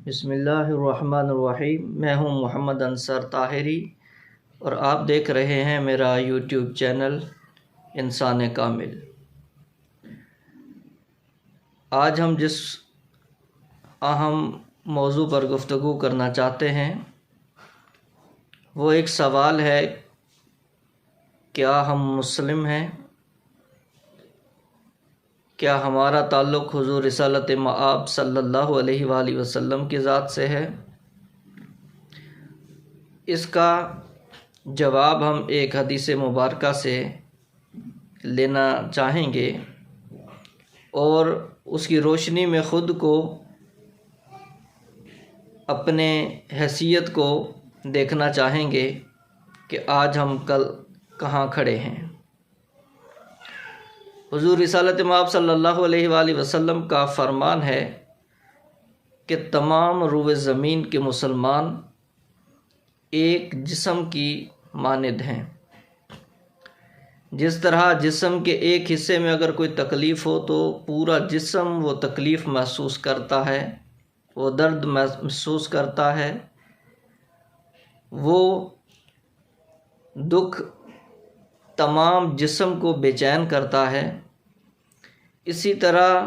بسم اللہ الرحمن الرحیم۔ میں ہوں محمد انصر طاہری اور آپ دیکھ رہے ہیں میرا یوٹیوب چینل انسان کامل۔ آج ہم جس اہم موضوع پر گفتگو کرنا چاہتے ہیں وہ ایک سوال ہے، کیا ہم مسلم ہیں؟ کیا ہمارا تعلق حضور رسالت مآب صلی اللہ علیہ وآلہ وسلم کی ذات سے ہے؟ اس کا جواب ہم ایک حدیث مبارکہ سے لینا چاہیں گے اور اس کی روشنی میں خود کو، اپنے حیثیت کو دیکھنا چاہیں گے کہ آج ہم کل کہاں کھڑے ہیں۔ حضور رسالت مآب صلی اللہ علیہ وآلہ وسلم کا فرمان ہے کہ تمام روئے زمین کے مسلمان ایک جسم کی مانند ہیں۔ جس طرح جسم کے ایک حصے میں اگر کوئی تکلیف ہو تو پورا جسم وہ تکلیف محسوس کرتا ہے، وہ درد محسوس کرتا ہے، وہ دکھ تمام جسم کو بے چین کرتا ہے، اسی طرح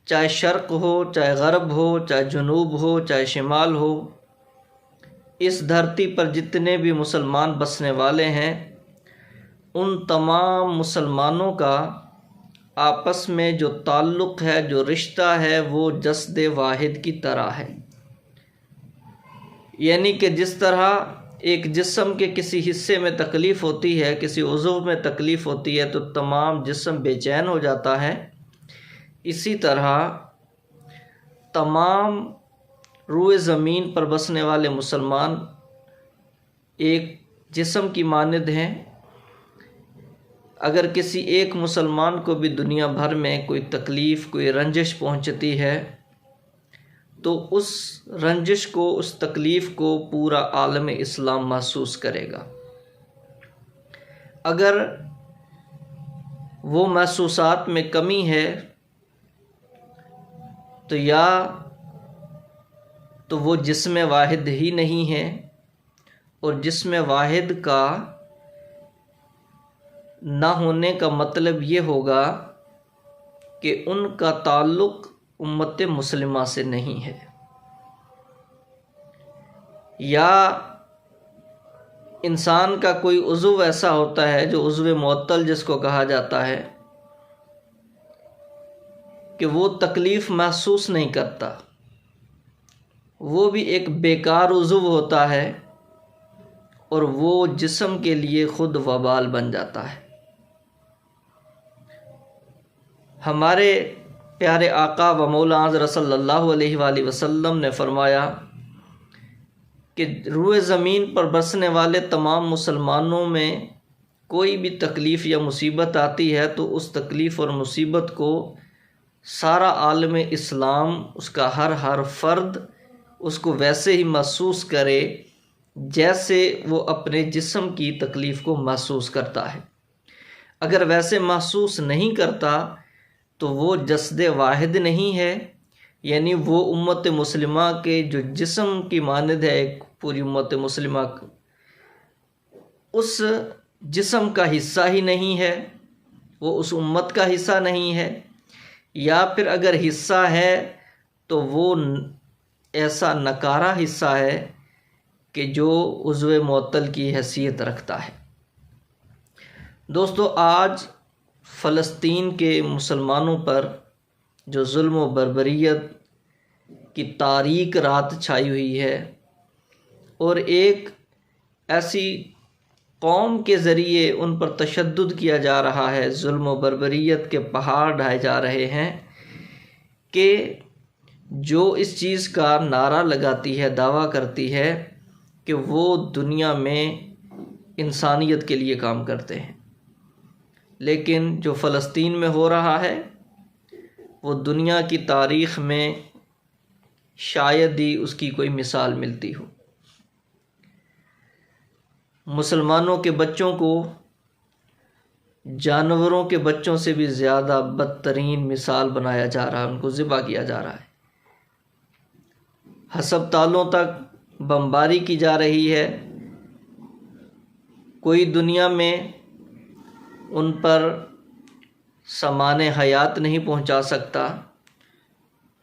چاہے شرق ہو، چاہے غرب ہو، چاہے جنوب ہو، چاہے شمال ہو، اس دھرتی پر جتنے بھی مسلمان بسنے والے ہیں ان تمام مسلمانوں کا آپس میں جو تعلق ہے، جو رشتہ ہے، وہ جسد واحد کی طرح ہے۔ یعنی کہ جس طرح ایک جسم کے کسی حصے میں تکلیف ہوتی ہے، کسی عضو میں تکلیف ہوتی ہے تو تمام جسم بے چین ہو جاتا ہے، اسی طرح تمام روئے زمین پر بسنے والے مسلمان ایک جسم کی مانند ہیں۔ اگر کسی ایک مسلمان کو بھی دنیا بھر میں کوئی تکلیف، کوئی رنجش پہنچتی ہے تو اس رنجش کو، اس تکلیف کو پورا عالم اسلام محسوس کرے گا۔ اگر وہ محسوسات میں کمی ہے تو یا تو وہ جسم واحد ہی نہیں ہے، اور جسم واحد کا نہ ہونے کا مطلب یہ ہوگا کہ ان کا تعلق امت مسلمہ سے نہیں ہے، یا انسان کا کوئی عضو ایسا ہوتا ہے جو عضو معطل جس کو کہا جاتا ہے کہ وہ تکلیف محسوس نہیں کرتا، وہ بھی ایک بیکار عضو ہوتا ہے اور وہ جسم کے لیے خود وبال بن جاتا ہے۔ ہمارے پیارے آقا و مولا حضرت صلی اللہ علیہ وآلہ وسلم نے فرمایا کہ روئے زمین پر بسنے والے تمام مسلمانوں میں کوئی بھی تکلیف یا مصیبت آتی ہے تو اس تکلیف اور مصیبت کو سارا عالم اسلام، اس کا ہر فرد اس کو ویسے ہی محسوس کرے جیسے وہ اپنے جسم کی تکلیف کو محسوس کرتا ہے۔ اگر ویسے محسوس نہیں کرتا تو وہ جسد واحد نہیں ہے، یعنی وہ امت مسلمہ کے جو جسم کی مانند ہے، ایک پوری امت مسلمہ اس جسم کا حصہ ہی نہیں ہے، وہ اس امت کا حصہ نہیں ہے، یا پھر اگر حصہ ہے تو وہ ایسا نکارہ حصہ ہے کہ جو عضو معطل کی حیثیت رکھتا ہے۔ دوستو، آج فلسطین کے مسلمانوں پر جو ظلم و بربریت کی تاریک رات چھائی ہوئی ہے اور ایک ایسی قوم کے ذریعے ان پر تشدد کیا جا رہا ہے، ظلم و بربریت کے پہاڑ ڈھائے جا رہے ہیں، کہ جو اس چیز کا نعرہ لگاتی ہے، دعویٰ کرتی ہے کہ وہ دنیا میں انسانیت کے لیے کام کرتے ہیں، لیکن جو فلسطین میں ہو رہا ہے وہ دنیا کی تاریخ میں شاید ہی اس کی کوئی مثال ملتی ہو۔ مسلمانوں کے بچوں کو جانوروں کے بچوں سے بھی زیادہ بدترین مثال بنایا جا رہا ہے، ان کو ذبح کیا جا رہا ہے۔ ہسپتالوں تک بمباری کی جا رہی ہے، کوئی دنیا میں ان پر سامان حیات نہیں پہنچا سکتا،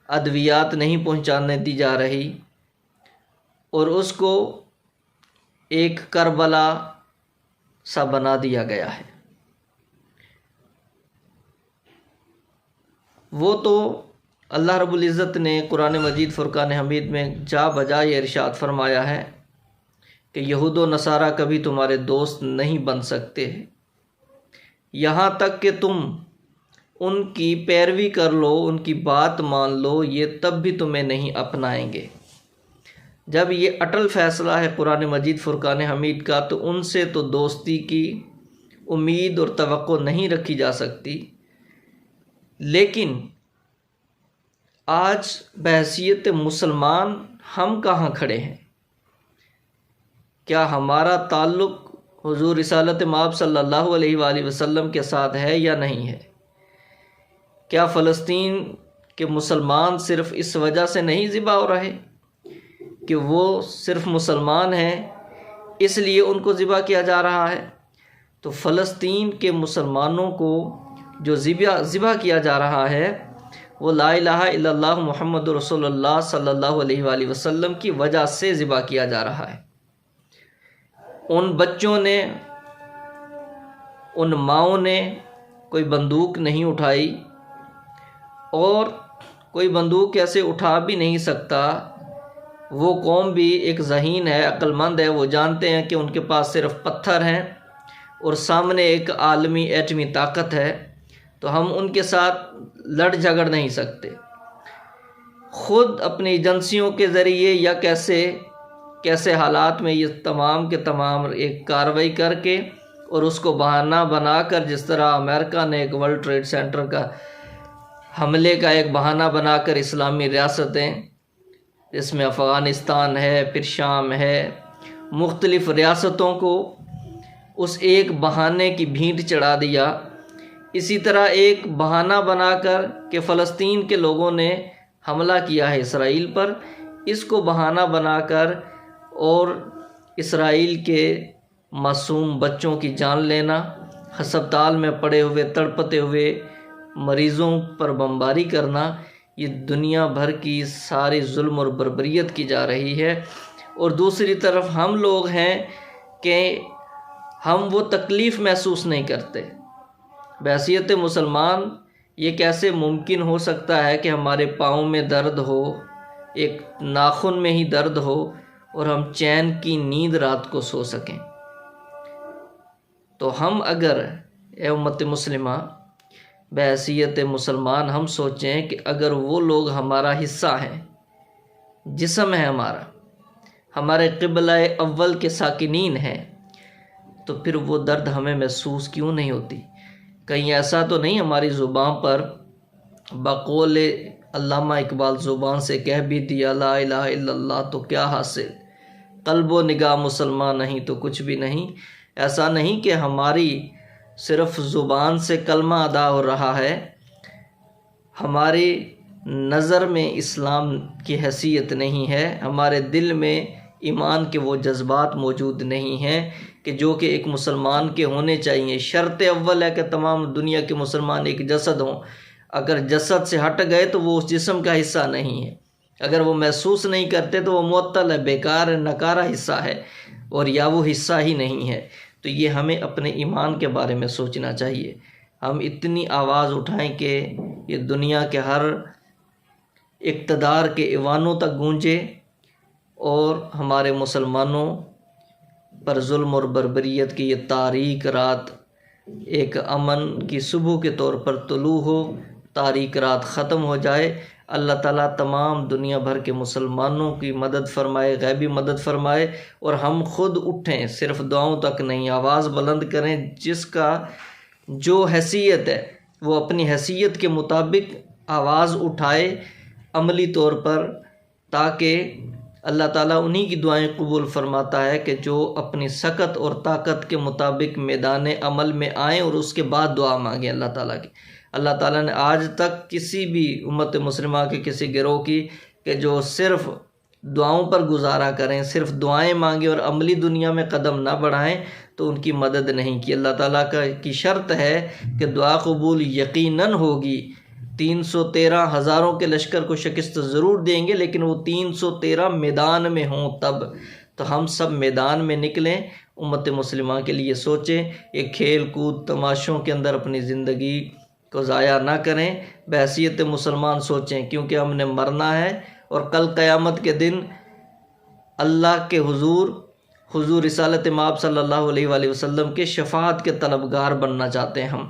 ادویات نہیں پہنچانے دی جا رہی، اور اس کو ایک کربلا سا بنا دیا گیا ہے۔ وہ تو اللہ رب العزت نے قرآن مجید فرقان حمید میں جا بجا یہ ارشاد فرمایا ہے کہ یہود و نصارہ کبھی تمہارے دوست نہیں بن سکتے، یہاں تک کہ تم ان کی پیروی کر لو، ان کی بات مان لو، یہ تب بھی تمہیں نہیں اپنائیں گے۔ جب یہ اٹل فیصلہ ہے قرآن مجید فرقان حمید کا، تو ان سے تو دوستی کی امید اور توقع نہیں رکھی جا سکتی۔ لیکن آج بحیثیت مسلمان ہم کہاں کھڑے ہیں؟ کیا ہمارا تعلق حضور رسالت مآب صلی اللہ علیہ وآلہ وسلم کے ساتھ ہے یا نہیں ہے؟ کیا فلسطین کے مسلمان صرف اس وجہ سے نہیں ذبح ہو رہے کہ وہ صرف مسلمان ہیں اس لیے ان کو ذبح کیا جا رہا ہے؟ تو فلسطین کے مسلمانوں کو جو ذبح کیا جا رہا ہے وہ لا الہ الا اللہ محمد رسول اللہ صلی اللہ علیہ وآلہ وسلم کی وجہ سے ذبح کیا جا رہا ہے۔ ان بچوں نے، ان ماؤں نے کوئی بندوق نہیں اٹھائی، اور کوئی بندوق ایسے اٹھا بھی نہیں سکتا۔ وہ قوم بھی ایک ذہین ہے، عقل مند ہے، وہ جانتے ہیں کہ ان کے پاس صرف پتھر ہیں اور سامنے ایک عالمی ایٹمی طاقت ہے، تو ہم ان کے ساتھ لڑ جھگڑ نہیں سکتے۔ خود اپنی ایجنسیوں کے ذریعے یا کیسے حالات میں یہ تمام کے تمام ایک کارروائی کر کے اور اس کو بہانہ بنا کر، جس طرح امریکہ نے ایک ورلڈ ٹریڈ سینٹر کا حملے کا ایک بہانہ بنا کر اسلامی ریاستیں، جس میں افغانستان ہے، پھر شام ہے، مختلف ریاستوں کو اس ایک بہانے کی بھینٹ چڑھا دیا، اسی طرح ایک بہانہ بنا کر کہ فلسطین کے لوگوں نے حملہ کیا ہے اسرائیل پر، اس کو بہانہ بنا کر اور اسرائیل کے معصوم بچوں کی جان لینا، ہسپتال میں پڑے ہوئے تڑپتے ہوئے مریضوں پر بمباری کرنا، یہ دنیا بھر کی ساری ظلم اور بربریت کی جا رہی ہے۔ اور دوسری طرف ہم لوگ ہیں کہ ہم وہ تکلیف محسوس نہیں کرتے۔ بحیثیت مسلمان یہ کیسے ممکن ہو سکتا ہے کہ ہمارے پاؤں میں درد ہو، ایک ناخن میں ہی درد ہو، اور ہم چین کی نیند رات کو سو سکیں؟ تو ہم اگر اے امت مسلمہ بحیثیت مسلمان ہم سوچیں کہ اگر وہ لوگ ہمارا حصہ ہیں، جسم ہے ہمارا، ہمارے قبلہ اول کے ساکنین ہیں، تو پھر وہ درد ہمیں محسوس کیوں نہیں ہوتی؟ کہیں ایسا تو نہیں ہماری زبان پر بقول علامہ اقبال زبان سے کہہ بھی دیا لا الہ الا اللہ تو کیا حاصل، قلب و نگاہ مسلمان نہیں تو کچھ بھی نہیں؟ ایسا نہیں کہ ہماری صرف زبان سے کلمہ ادا ہو رہا ہے، ہماری نظر میں اسلام کی حیثیت نہیں ہے، ہمارے دل میں ایمان کے وہ جذبات موجود نہیں ہیں کہ جو کہ ایک مسلمان کے ہونے چاہیے۔ شرط اول ہے کہ تمام دنیا کے مسلمان ایک جسد ہوں، اگر جسد سے ہٹ گئے تو وہ اس جسم کا حصہ نہیں ہے، اگر وہ محسوس نہیں کرتے تو وہ معطل ہے، بیکار ہے، نکارہ حصہ ہے، اور یا وہ حصہ ہی نہیں ہے۔ تو یہ ہمیں اپنے ایمان کے بارے میں سوچنا چاہیے۔ ہم اتنی آواز اٹھائیں کہ یہ دنیا کے ہر اقتدار کے ایوانوں تک گونجے اور ہمارے مسلمانوں پر ظلم اور بربریت کی یہ تاریک رات ایک امن کی صبح کے طور پر طلوع ہو، تاریک رات ختم ہو جائے۔ اللہ تعالیٰ تمام دنیا بھر کے مسلمانوں کی مدد فرمائے، غیبی مدد فرمائے، اور ہم خود اٹھیں، صرف دعاؤں تک نہیں، آواز بلند کریں، جس کا جو حیثیت ہے وہ اپنی حیثیت کے مطابق آواز اٹھائے عملی طور پر، تاکہ اللہ تعالیٰ انہی کی دعائیں قبول فرماتا ہے کہ جو اپنی سکت اور طاقت کے مطابق میدان عمل میں آئیں اور اس کے بعد دعا مانگیں اللہ تعالیٰ کی۔ اللہ تعالیٰ نے آج تک کسی بھی امت مسلمہ کے کسی گروہ کی کہ جو صرف دعاؤں پر گزارا کریں، صرف دعائیں مانگیں اور عملی دنیا میں قدم نہ بڑھائیں تو ان کی مدد نہیں کی۔ اللہ تعالیٰ کی شرط ہے کہ دعا قبول یقیناً ہوگی۔ 313 ہزاروں کے لشکر کو شکست ضرور دیں گے، لیکن وہ 313 میدان میں ہوں تب۔ تو ہم سب میدان میں نکلیں، امت مسلمہ کے لیے سوچیں، ایک کھیل کود تماشوں کے اندر اپنی زندگی کو ضائع نہ کریں، بحیثیت مسلمان سوچیں، کیونکہ ہم نے مرنا ہے اور کل قیامت کے دن اللہ کے حضور رسالت مآب صلی اللہ علیہ وآلہ وسلم کے شفاعت کے طلبگار بننا چاہتے ہیں ہم،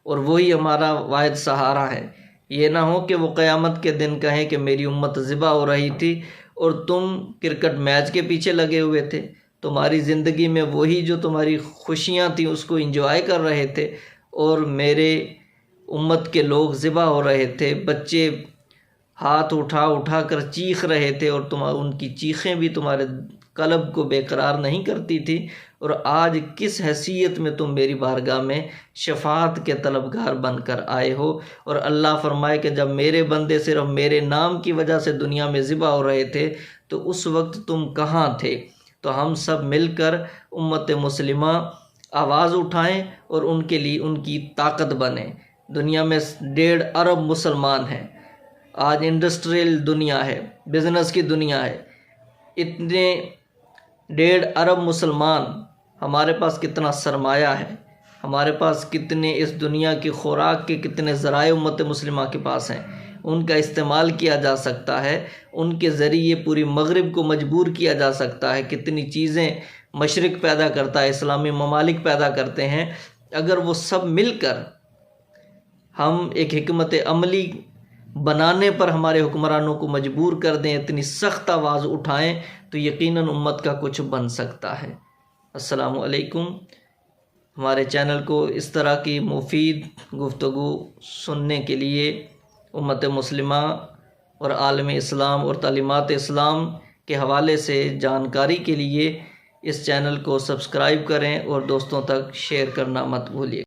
اور وہی ہمارا واحد سہارا ہے۔ یہ نہ ہو کہ وہ قیامت کے دن کہیں کہ میری امت ذبح ہو رہی تھی اور تم کرکٹ میچ کے پیچھے لگے ہوئے تھے، تمہاری زندگی میں وہی جو تمہاری خوشیاں تھیں اس کو انجوائے کر رہے تھے، اور میرے امت کے لوگ ذبح ہو رہے تھے، بچے ہاتھ اٹھا کر چیخ رہے تھے، اور ان کی چیخیں بھی تمہارے قلب کو بے قرار نہیں کرتی تھی، اور آج کس حیثیت میں تم میری بارگاہ میں شفاعت کے طلبگار بن کر آئے ہو۔ اور اللہ فرمائے کہ جب میرے بندے صرف میرے نام کی وجہ سے دنیا میں ذبح ہو رہے تھے تو اس وقت تم کہاں تھے؟ تو ہم سب مل کر امت مسلمہ آواز اٹھائیں اور ان کے لیے ان کی طاقت بنیں۔ دنیا میں 1.5 ارب مسلمان ہیں، آج انڈسٹریل دنیا ہے، بزنس کی دنیا ہے، اتنے 1.5 ارب مسلمان، ہمارے پاس کتنا سرمایہ ہے، ہمارے پاس کتنے اس دنیا کی خوراک کے کتنے ذرائع امت مسلمہ کے پاس ہیں، ان کا استعمال کیا جا سکتا ہے، ان کے ذریعے پوری مغرب کو مجبور کیا جا سکتا ہے، کتنی چیزیں مشرق پیدا کرتا ہے، اسلامی ممالک پیدا کرتے ہیں۔ اگر وہ سب مل کر ہم ایک حکمت عملی بنانے پر ہمارے حکمرانوں کو مجبور کر دیں، اتنی سخت آواز اٹھائیں تو یقیناً امت کا کچھ بن سکتا ہے۔ السلام علیکم۔ ہمارے چینل کو اس طرح کی مفید گفتگو سننے کے لیے امت مسلمہ اور عالم اسلام اور تعلیمات اسلام کے حوالے سے جانکاری کے لیے اس چینل کو سبسکرائب کریں اور دوستوں تک شیئر کرنا مت بھولیے۔